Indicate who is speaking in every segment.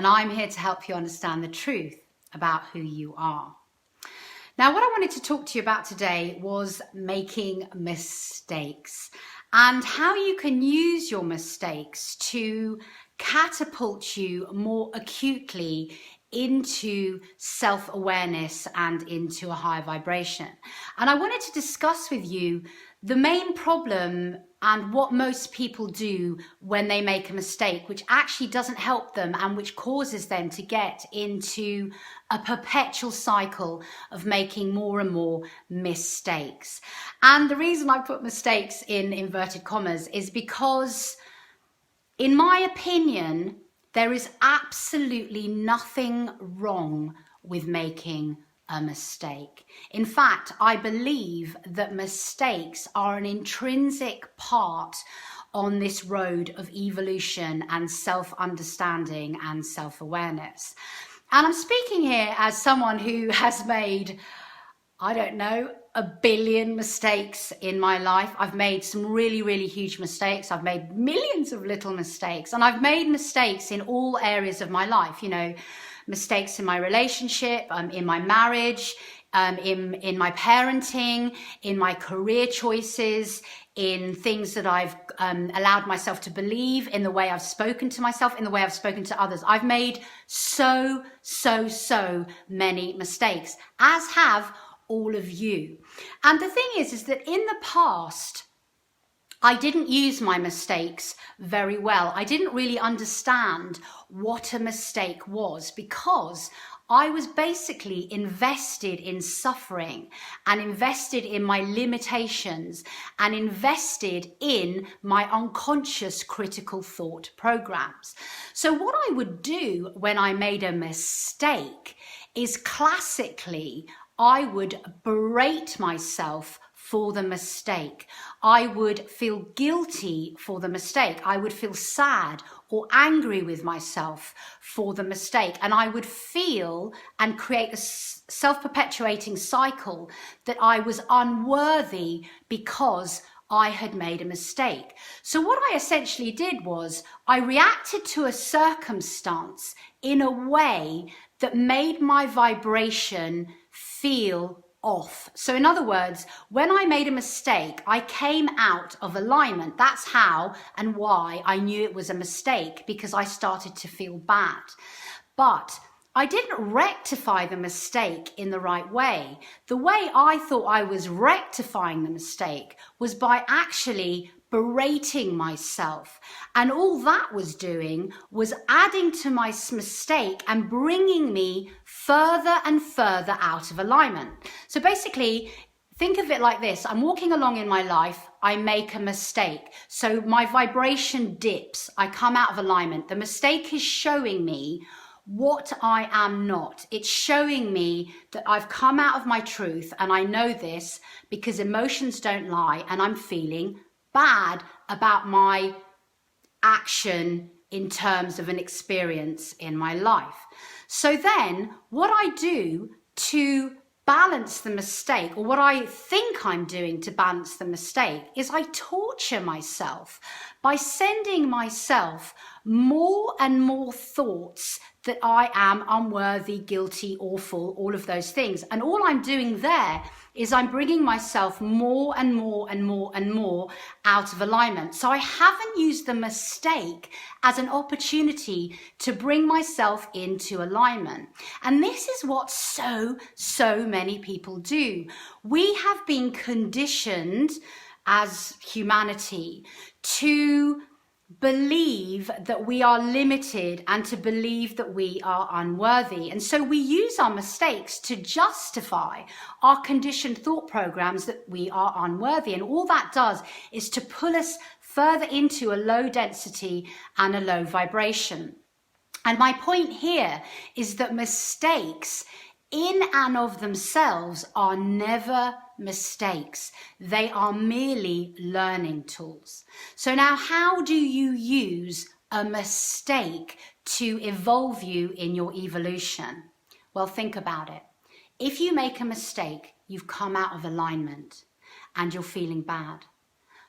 Speaker 1: and I'm here to help you understand the truth about who you are. Now, what I wanted to talk to you about today was making mistakes and how you can use your mistakes to catapult you more acutely into self-awareness and into a higher vibration. And I wanted to discuss with you the main problem and what most people do when they make a mistake, which actually doesn't help them and which causes them to get into a perpetual cycle of making more and more mistakes. And the reason I put mistakes in inverted commas is because, in my opinion, there is absolutely nothing wrong with making a mistake. In fact, I believe that mistakes are an intrinsic part on this road of evolution and self-understanding and self-awareness. And I'm speaking here as someone who has made, I don't know, 1 billion mistakes in my life. I've made some really, really huge mistakes. I've made millions of little mistakes, and I've made mistakes in all areas of my life. You know, mistakes in my relationship, in my marriage, in my parenting, in my career choices, in things that I've allowed myself to believe, in the way I've spoken to myself, in the way I've spoken to others. I've made so many mistakes, as have all of you. And the thing is that in the past, I didn't use my mistakes very well. I didn't really understand what a mistake was, because I was basically invested in suffering and invested in my limitations and invested in my unconscious critical thought programs. So what I would do when I made a mistake is, classically, I would berate myself for the mistake. I would feel guilty for the mistake. I would feel sad or angry with myself for the mistake. And I would feel and create a self-perpetuating cycle that I was unworthy because I had made a mistake. So what I essentially did was I reacted to a circumstance in a way that made my vibration feel off. So in other words, when I made a mistake, I came out of alignment. That's how and why I knew it was a mistake, because I started to feel bad. But I didn't rectify the mistake in the right way. The way I thought I was rectifying the mistake was by actually berating myself. And all that was doing was adding to my mistake and bringing me further and further out of alignment. So basically, think of it like this. I'm walking along in my life, I make a mistake. So my vibration dips, I come out of alignment. The mistake is showing me what I am not. It's showing me that I've come out of my truth, and I know this because emotions don't lie, and I'm feeling bad about my action in terms of an experience in my life. So then what I do to balance the mistake, or what I think I'm doing to balance the mistake, is I torture myself by sending myself more and more thoughts that I am unworthy, guilty, awful, all of those things. And all I'm doing there is I'm bringing myself more and more and more and more out of alignment. So I haven't used the mistake as an opportunity to bring myself into alignment. And this is what so many people do. We have been conditioned as humanity to believe that we are limited and to believe that we are unworthy. And so we use our mistakes to justify our conditioned thought programs that we are unworthy. And all that does is to pull us further into a low density and a low vibration. And my point here is that mistakes in and of themselves are never mistakes. They are merely learning tools. So now, how do you use a mistake to evolve you in your evolution? Well, think about it. If you make a mistake, you've come out of alignment and you're feeling bad.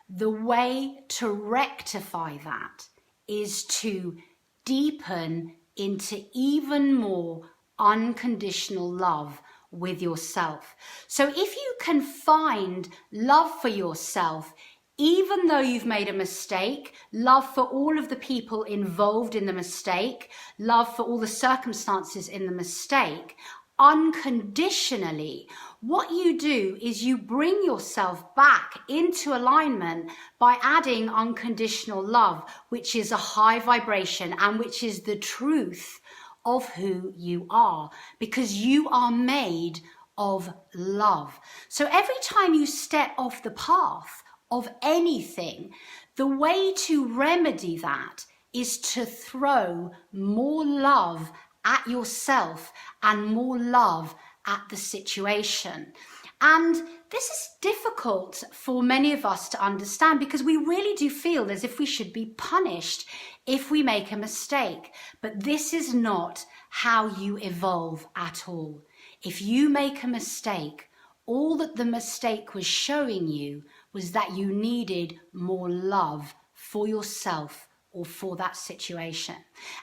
Speaker 1: The way to rectify that is to deepen into even more unconditional love with yourself. So if you can find love for yourself, even though you've made a mistake, love for all of the people involved in the mistake, love for all the circumstances in the mistake, unconditionally, what you do is you bring yourself back into alignment by adding unconditional love, which is a high vibration and which is the truth of who you are, because you are made of love. So every time you step off the path of anything, the way to remedy that is to throw more love at yourself and more love at the situation. And this is difficult for many of us to understand, because we really do feel as if we should be punished if we make a mistake. But this is not how you evolve at all. If you make a mistake, all that the mistake was showing you was that you needed more love for yourself or for that situation.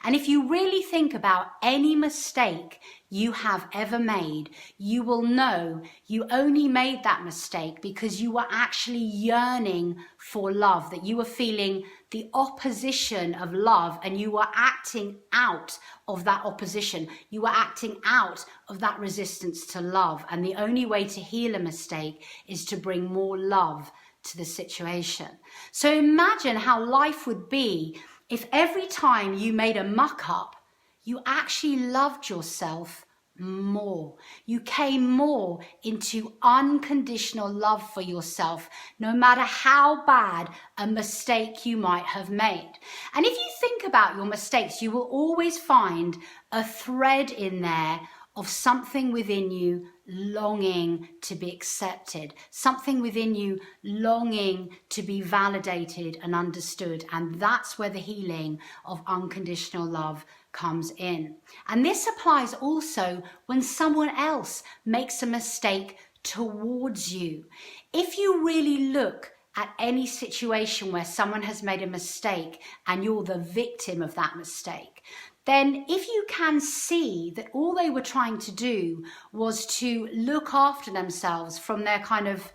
Speaker 1: And if you really think about any mistake you have ever made, you will know you only made that mistake because you were actually yearning for love, that you were feeling the opposition of love and you were acting out of that opposition. You were acting out of that resistance to love. And the only way to heal a mistake is to bring more love to the situation. So imagine how life would be if every time you made a muck up, you actually loved yourself more. You came more into unconditional love for yourself, no matter how bad a mistake you might have made. And if you think about your mistakes, you will always find a thread in there of something within you longing to be accepted, something within you longing to be validated and understood. And that's where the healing of unconditional love comes in. And this applies also when someone else makes a mistake towards you. If you really look at any situation where someone has made a mistake and you're the victim of that mistake, then if you can see that all they were trying to do was to look after themselves from their kind of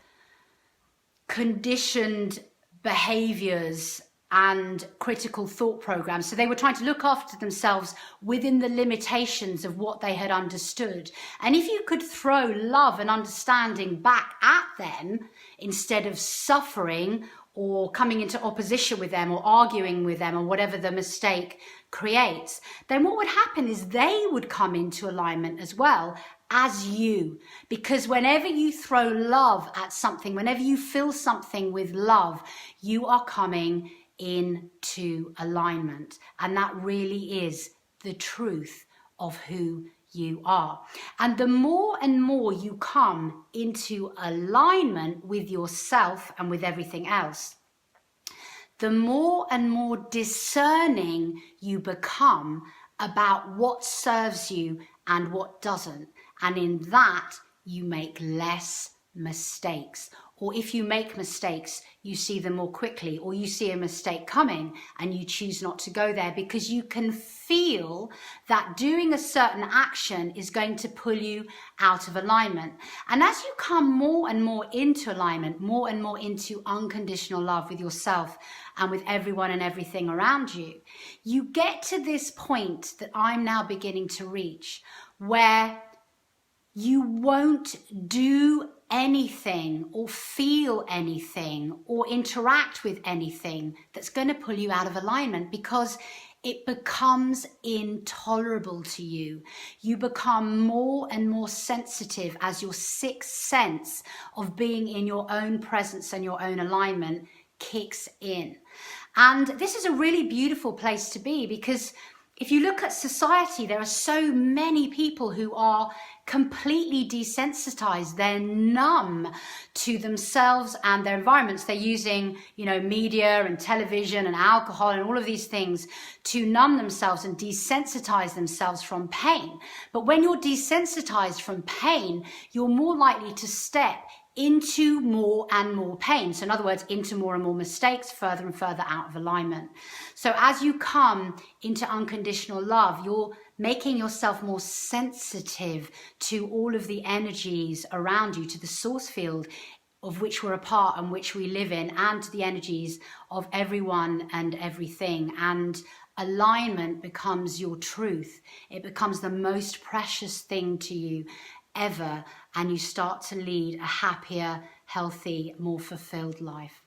Speaker 1: conditioned behaviors and critical thought programs. So they were trying to look after themselves within the limitations of what they had understood. And if you could throw love and understanding back at them instead of suffering or coming into opposition with them or arguing with them or whatever the mistake creates, then what would happen is they would come into alignment as well as you. Because whenever you throw love at something, whenever you fill something with love, you are coming into alignment. And that really is the truth of who you are. And the more and more you come into alignment with yourself and with everything else, the more and more discerning you become about what serves you and what doesn't. And in that, you make less mistakes. Or if you make mistakes, you see them more quickly, or you see a mistake coming and you choose not to go there because you can feel that doing a certain action is going to pull you out of alignment. And as you come more and more into alignment, more and more into unconditional love with yourself and with everyone and everything around you, you get to this point that I'm now beginning to reach, where you won't do anything or feel anything or interact with anything that's going to pull you out of alignment, because it becomes intolerable to you. You become more and more sensitive as your sixth sense of being in your own presence and your own alignment kicks in. And this is a really beautiful place to be, because if you look at society, there are so many people who are completely desensitized. They're numb to themselves and their environments. They're using, media and television and alcohol and all of these things to numb themselves and desensitize themselves from pain. But when you're desensitized from pain, you're more likely to step into more and more pain. So in other words, into more and more mistakes, further and further out of alignment. So as you come into unconditional love, you're making yourself more sensitive to all of the energies around you, to the source field of which we're a part and which we live in, and to the energies of everyone and everything. And alignment becomes your truth. It becomes the most precious thing to you ever, and you start to lead a happier, healthy, more fulfilled life.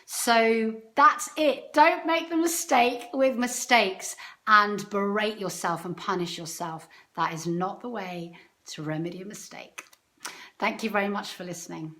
Speaker 1: So that's it. Don't make the mistake with mistakes and berate yourself and punish yourself. That is not the way to remedy a mistake. Thank you very much for listening.